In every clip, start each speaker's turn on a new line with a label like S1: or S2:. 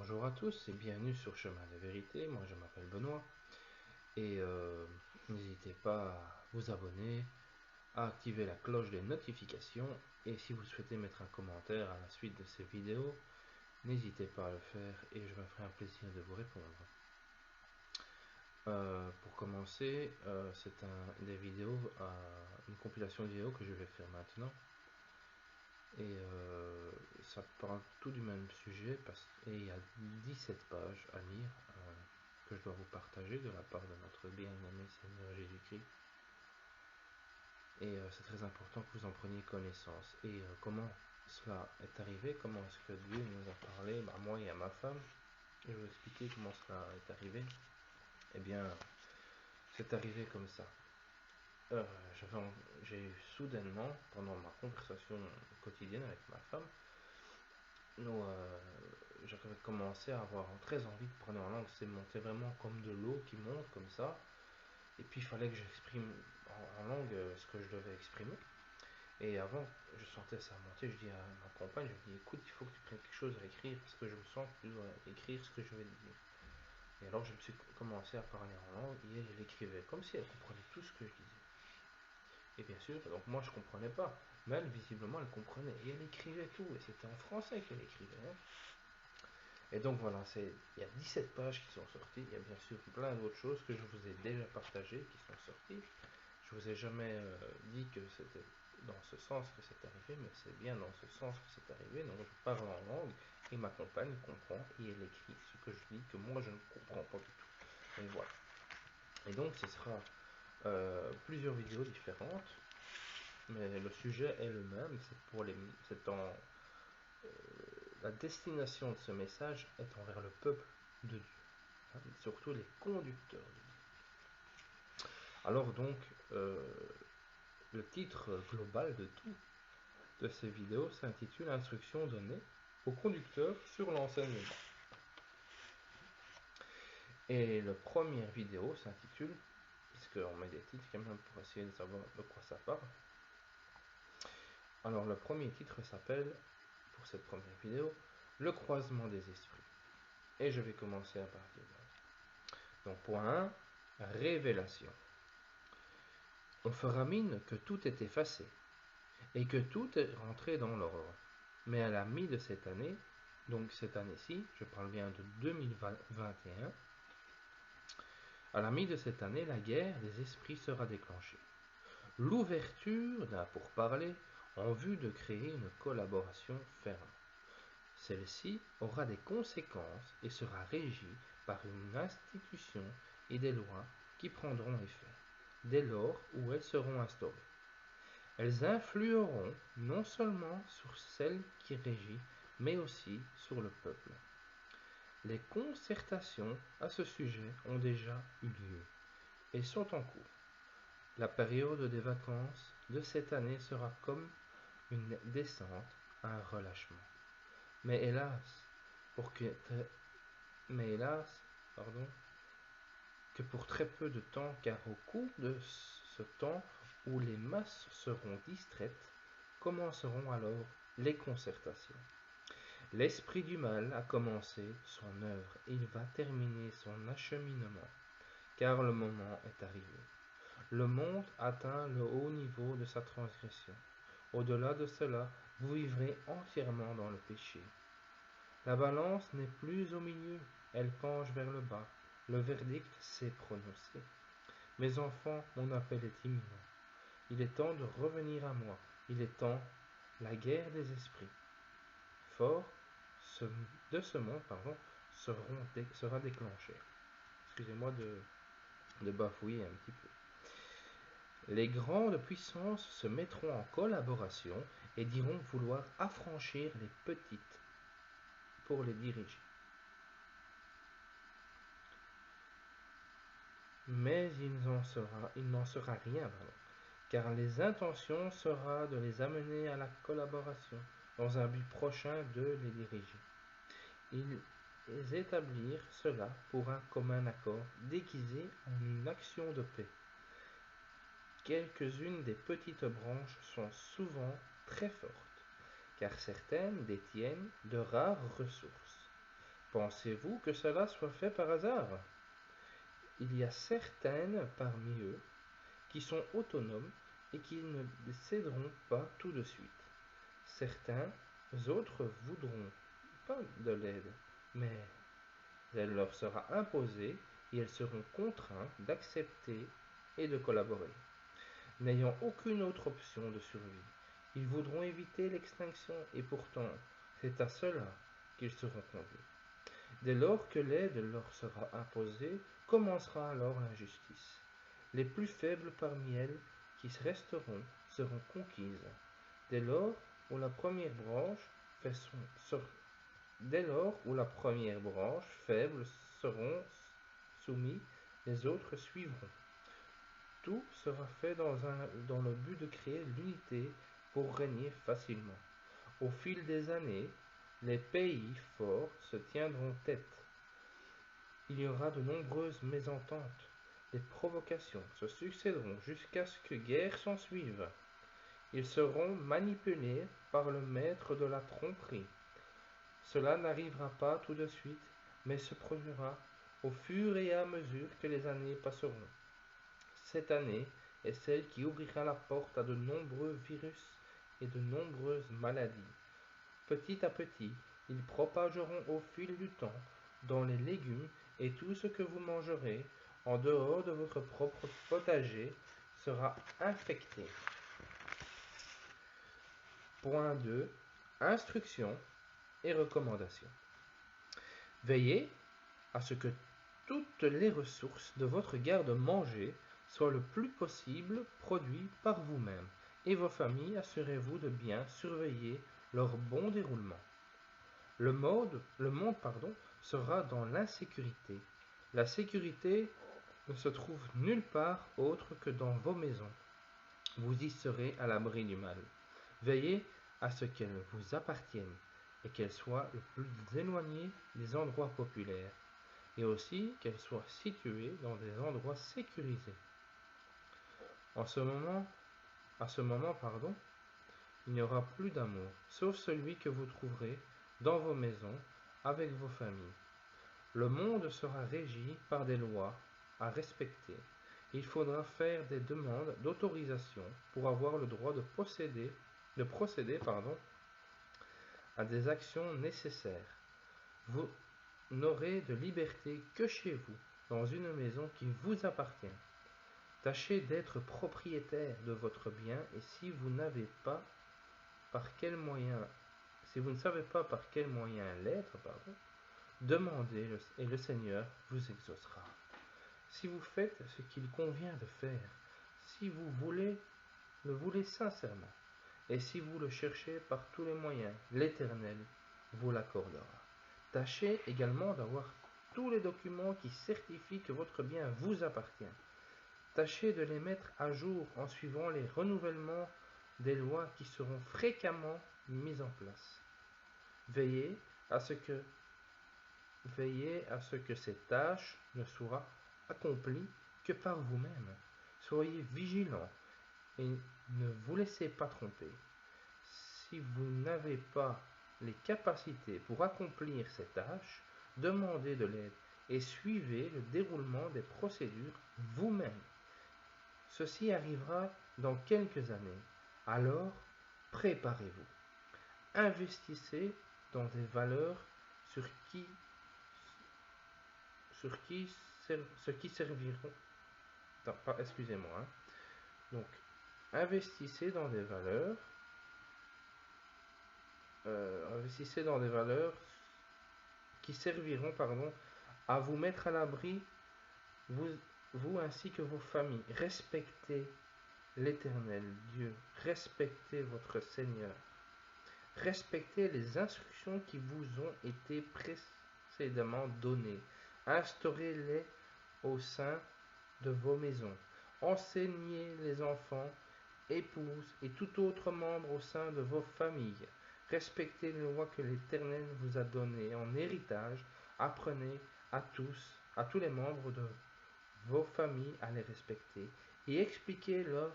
S1: Bonjour à tous et bienvenue sur Chemin de Vérité. Moi je m'appelle Benoît et n'hésitez pas à vous abonner, à activer la cloche des notifications et si vous souhaitez mettre un commentaire à la suite de ces vidéos, n'hésitez pas à le faire et je me ferai un plaisir de vous répondre. Pour commencer, c'est une compilation de vidéos que je vais faire maintenant. Et ça parle tout du même sujet et il y a 17 pages à lire que je dois vous partager de la part de notre bien-aimé Seigneur Jésus-Christ. Et c'est très important que vous en preniez connaissance. Et comment cela est arrivé, comment est-ce que Dieu nous a parlé, à moi et à ma femme. Je vais vous expliquer comment cela est arrivé. Eh bien, c'est arrivé comme ça. J'ai eu soudainement, pendant ma conversation quotidienne avec ma femme, j'avais commencé à avoir très envie de parler en langue. C'est monté vraiment comme de l'eau qui monte comme ça. Et puis il fallait que j'exprime en langue ce que je devais exprimer. Et avant, je sentais ça monter. Je dis à ma compagne, je lui dis, écoute, il faut que tu prennes quelque chose à écrire parce que je me sens que tu dois écrire ce que je vais te dire. Et alors je me suis commencé à parler en langue et elle écrivait comme si elle comprenait tout ce que je disais. Et bien sûr, donc moi je comprenais pas, mais elle visiblement elle comprenait et elle écrivait tout et c'était en français qu'elle écrivait. Et donc voilà, il y a 17 pages qui sont sorties, il y a bien sûr plein d'autres choses que je vous ai déjà partagées qui sont sorties. Je vous ai jamais dit que c'était dans ce sens que c'est arrivé, mais c'est bien dans ce sens que c'est arrivé. Donc je parle en langue et ma compagne comprend et elle écrit ce que je dis que moi je ne comprends pas du tout. Et voilà. Et donc ce sera plusieurs vidéos différentes, mais le sujet est le même. La destination de ce message est envers le peuple de Dieu, hein, surtout les conducteurs de Dieu. Alors donc, le titre global de ces vidéos s'intitule Instructions données aux conducteurs sur l'enseignement. Et la première vidéo s'intitule, puisqu'on met des titres quand même pour essayer de savoir de quoi ça parle. Alors le premier titre s'appelle, pour cette première vidéo, Le croisement des esprits. Et je vais commencer à partir de là. Donc point 1, révélation. On fera mine que tout est effacé, et que tout est rentré dans l'ordre. Mais à la mi de cette année, donc cette année-ci, je parle bien de 2021, à la mi de cette année, la guerre des esprits sera déclenchée. L'ouverture d'un pourparler en vue de créer une collaboration ferme. Celle-ci aura des conséquences et sera régie par une institution et des lois qui prendront effet, dès lors où elles seront instaurées. Elles influeront non seulement sur celle qui régit, mais aussi sur le peuple. Les concertations à ce sujet ont déjà eu lieu et sont en cours. La période des vacances de cette année sera comme une descente à un relâchement. Mais hélas, que pour très peu de temps, car au cours de ce temps où les masses seront distraites, commenceront alors les concertations. L'esprit du mal a commencé son œuvre, il va terminer son acheminement, car le moment est arrivé. Le monde atteint le haut niveau de sa transgression. Au-delà de cela, vous vivrez entièrement dans le péché. La balance n'est plus au milieu, elle penche vers le bas. Le verdict s'est prononcé. Mes enfants, mon appel est imminent. Il est temps de revenir à moi. Il est temps, la guerre des esprits. Fort de ce monde sera déclenché. Excusez-moi de bafouiller un petit peu. Les grandes puissances se mettront en collaboration et diront vouloir affranchir les petites pour les diriger. Mais il n'en sera rien, car les intentions sera de les amener à la collaboration, dans un but prochain de les diriger. Ils établirent cela pour un commun accord déguisé en une action de paix. Quelques-unes des petites branches sont souvent très fortes, car certaines détiennent de rares ressources. Pensez-vous que cela soit fait par hasard? Il y a certaines parmi eux qui sont autonomes et qui ne céderont pas tout de suite. Certains autres voudront pas de l'aide, mais elle leur sera imposée et elles seront contraintes d'accepter et de collaborer. N'ayant aucune autre option de survie, ils voudront éviter l'extinction et pourtant c'est à cela qu'ils seront conduits. Dès lors que l'aide leur sera imposée, commencera alors l'injustice. Les plus faibles parmi elles qui resteront seront conquises. Dès lors où la première branche Dès lors où la première branche faible seront soumis, les autres suivront. Tout sera fait dans le but de créer l'unité pour régner facilement. Au fil des années, les pays forts se tiendront tête. Il y aura de nombreuses mésententes. Les provocations se succéderont jusqu'à ce que guerre s'ensuive. Ils seront manipulés par le maître de la tromperie. Cela n'arrivera pas tout de suite, mais se produira au fur et à mesure que les années passeront. Cette année est celle qui ouvrira la porte à de nombreux virus et de nombreuses maladies. Petit à petit, ils propageront au fil du temps dans les légumes et tout ce que vous mangerez en dehors de votre propre potager sera infecté. Point 2. Instructions et recommandations. Veillez à ce que toutes les ressources de votre garde-manger soient le plus possible produites par vous-même et vos familles. Assurez-vous de bien surveiller leur bon déroulement. Le monde sera dans l'insécurité. La sécurité ne se trouve nulle part autre que dans vos maisons. Vous y serez à l'abri du mal. Veillez à ce qu'elles vous appartiennent et qu'elles soient le plus éloignées des endroits populaires, et aussi qu'elles soient situées dans des endroits sécurisés. À ce moment, il n'y aura plus d'amour, sauf celui que vous trouverez dans vos maisons avec vos familles. Le monde sera régi par des lois à respecter. Il faudra faire des demandes d'autorisation pour avoir le droit de procéder à des actions nécessaires. Vous n'aurez de liberté que chez vous, dans une maison qui vous appartient. Tâchez d'être propriétaire de votre bien et si vous ne savez pas par quel moyen l'être, demandez et le Seigneur vous exaucera. Si vous faites ce qu'il convient de faire, si vous le voulez sincèrement, et si vous le cherchez par tous les moyens, l'Éternel vous l'accordera. Tâchez également d'avoir tous les documents qui certifient que votre bien vous appartient. Tâchez de les mettre à jour en suivant les renouvellements des lois qui seront fréquemment mises en place. Veillez à ce que ces tâches ne soient accomplies que par vous-même. Soyez vigilants et ne vous laissez pas tromper. Si vous n'avez pas les capacités pour accomplir ces tâches, demandez de l'aide et suivez le déroulement des procédures vous-même. Ceci arrivera dans quelques années. Alors, préparez-vous. Investissez dans des valeurs serviront. Donc, investissez dans des valeurs qui serviront à vous mettre à l'abri, vous ainsi que vos familles. Respectez l'Éternel Dieu, respectez votre Seigneur, respectez les instructions qui vous ont été précédemment données, instaurez-les au sein de vos maisons, enseignez les enfants, épouses et tout autre membre au sein de vos familles. Respectez les lois que l'Éternel vous a données en héritage. Apprenez à tous les membres de vos familles à les respecter et expliquez-leur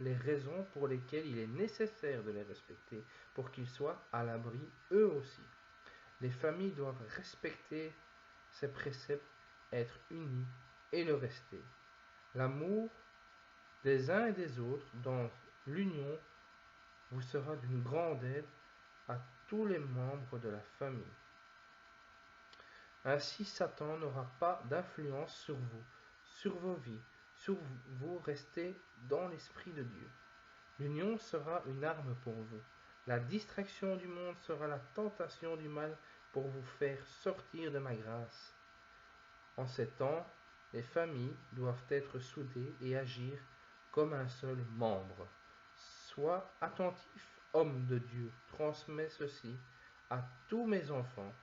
S1: les raisons pour lesquelles il est nécessaire de les respecter pour qu'ils soient à l'abri eux aussi. Les familles doivent respecter ces préceptes, être unies et le rester. L'amour des uns et des autres dans l'union vous sera d'une grande aide à tous les membres de la famille. Ainsi, Satan n'aura pas d'influence sur vous, sur vos vies, sur vous restez dans l'Esprit de Dieu. L'union sera une arme pour vous. La distraction du monde sera la tentation du mal pour vous faire sortir de ma grâce. En ces temps, les familles doivent être soudées et agir comme un seul membre. Sois attentif, homme de Dieu, transmets ceci à tous mes enfants.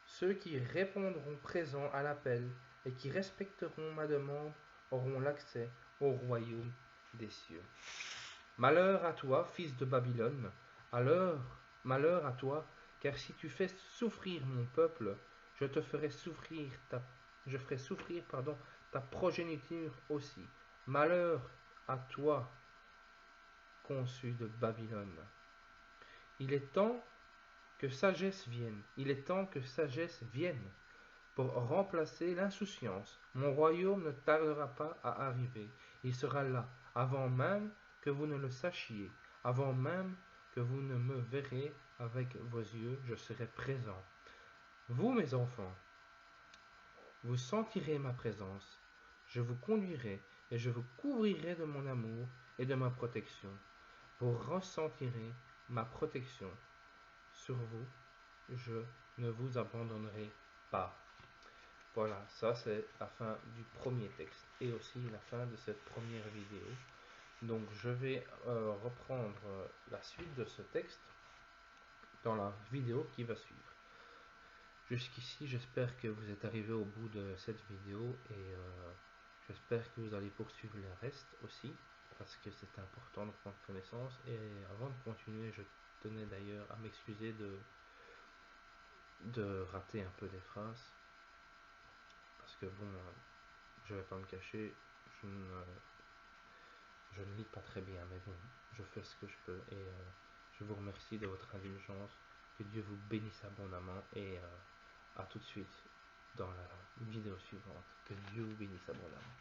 S1: Ceux qui répondront présents à l'appel et qui respecteront ma demande auront l'accès au royaume des cieux. Malheur à toi, fils de Babylone, malheur à toi, car si tu fais souffrir mon peuple, je ferai souffrir ta progéniture aussi. Malheur à toi, conçu de Babylone. Il est temps que sagesse vienne pour remplacer l'insouciance. Mon royaume ne tardera pas à arriver. Il sera là, avant même que vous ne le sachiez, avant même que vous ne me verrez avec vos yeux, je serai présent. Vous, mes enfants, vous sentirez ma présence. Je vous conduirai et je vous couvrirai de mon amour et de ma protection. Vous ressentirez ma protection sur vous. Je ne vous abandonnerai pas. Voilà, ça c'est la fin du premier texte et aussi la fin de cette première vidéo. Donc je vais reprendre la suite de ce texte dans la vidéo qui va suivre. Jusqu'ici, j'espère que vous êtes arrivé au bout de cette vidéo et j'espère que vous allez poursuivre le reste aussi parce que c'est important de prendre connaissance. Et avant de continuer, je tenais d'ailleurs à m'excuser de rater un peu des phrases parce que bon, je vais pas me cacher, je ne lis pas très bien, mais bon, je fais ce que je peux et je vous remercie de votre indulgence. Que Dieu vous bénisse abondamment et à tout de suite dans la vidéo suivante. Que Dieu vous bénisse abondamment.